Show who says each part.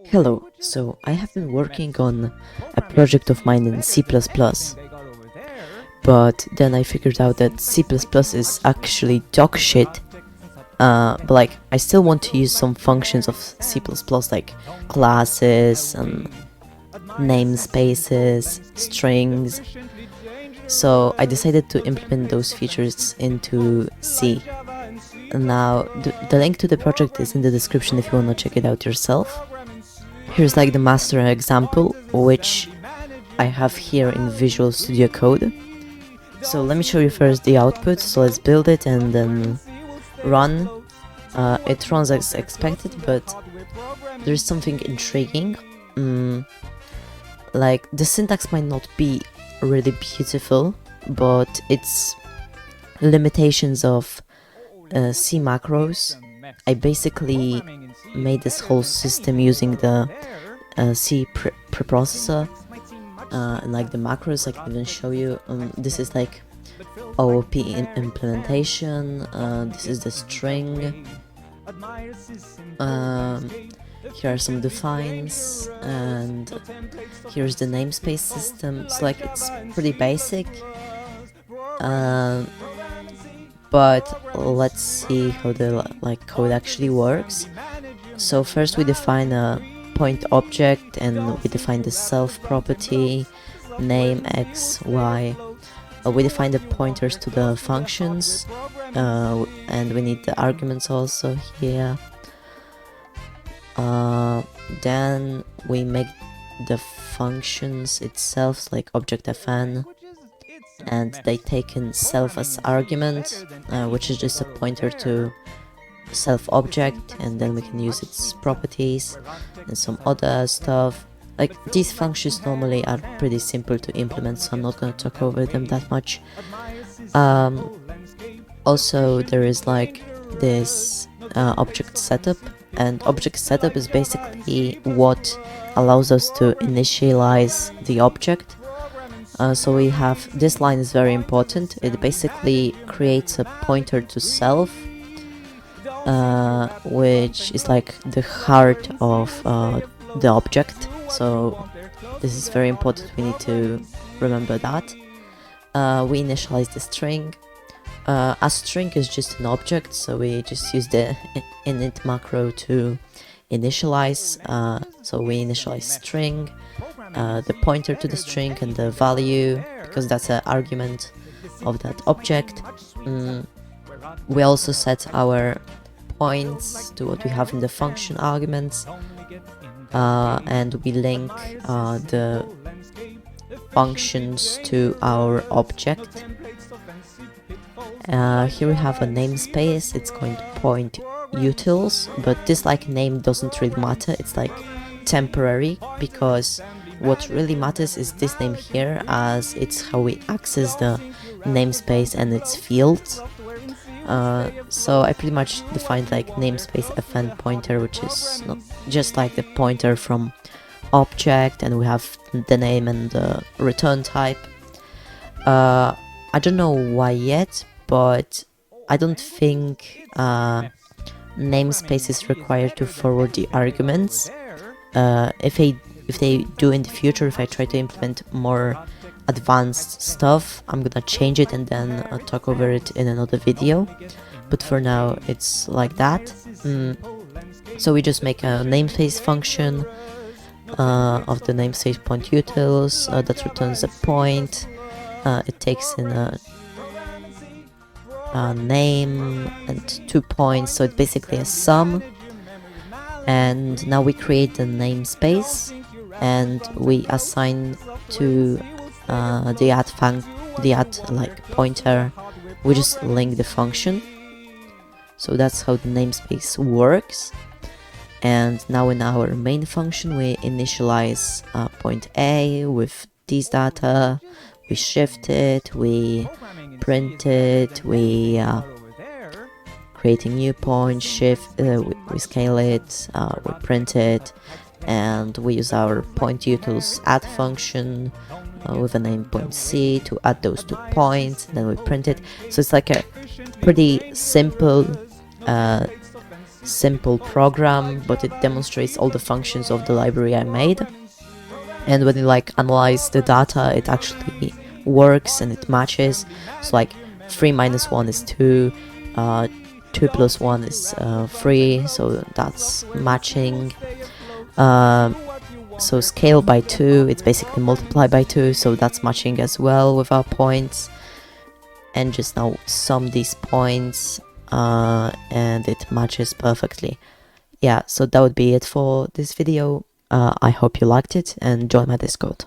Speaker 1: Hello, so I have been working on a project of mine in C++, but then I figured out that C++ is actually dog shit. But like, I still want to use some functions of C++, like classes and namespaces, strings. So I decided to implement those features into C. Now, the link to the project is in the description if you want to check it out yourself. Here's like the master example, which I have here in Visual Studio Code. So let me show you first the output. So let's build it and then run. It runs as expected, but there's something intriguing. Like, the syntax might not be really beautiful, but it's limitations of C macros. I basically made this whole system using the C preprocessor and like the macros. I can even show you. This is like OOP implementation. This is the string. Here are some defines, and here's the namespace system. So like, it's pretty basic. But let's see how the code actually works. So first we define a point object, and we define the self property, name x, y. We define the pointers to the functions, and we need the arguments also here. Then we make the functions itself, like object fn, and they take in self as argument, which is just a pointer to self object, and then we can use its properties and some other stuff. Like, these functions normally are pretty simple to implement, so I'm not going to talk over them that much. Also, there is like this object setup, and object setup is basically what allows us to initialize the object. So we have, this line is very important. It basically creates a pointer to self, which is like the heart of the object. So this is very important, we need to remember that. We initialize the string. A string is just an object, so we just use the init macro to initialize. So we initialize string, the pointer to the string, and the value, because that's an argument of that object. We also set our points to what we have in the function arguments, and we link the functions to our object. Here we have a namespace. It's going to point utils, but this like name doesn't really matter. It's like temporary, because what really matters is this name here, as it's how we access the namespace and its fields. So I pretty much defined like namespace fn pointer, which is not just like the pointer from object, and we have the name and the return type. I don't know why yet, but I don't think namespace is required to forward the arguments. If they do in the future, if I try to implement more advanced stuff, I'm gonna change it and then talk over it in another video. But for now, it's like that. So we just make a namespace function of the namespace point utils that returns a point. It takes in a name and 2 points, so it's basically a sum. And now we create the namespace, and we assign to the add like pointer, we just link the function. So that's how the namespace works. And now in our main function, we initialize point A with these data, we shift it, we print it, we create a new point, shift, we scale it, we print it, and we use our point utils add function with a name point C to add those 2 points, and then we print it. So it's like a pretty simple simple program, but it demonstrates all the functions of the library I made. And when you like analyze the data, it actually works and it matches. So like 3 minus 1 is 2, 2 plus 1 is 3, so that's matching. So scale by 2, it's basically multiply by 2, so that's matching as well with our points. And just now sum these points, and it matches perfectly. Yeah, so that would be it for this video. I hope you liked it and join my Discord.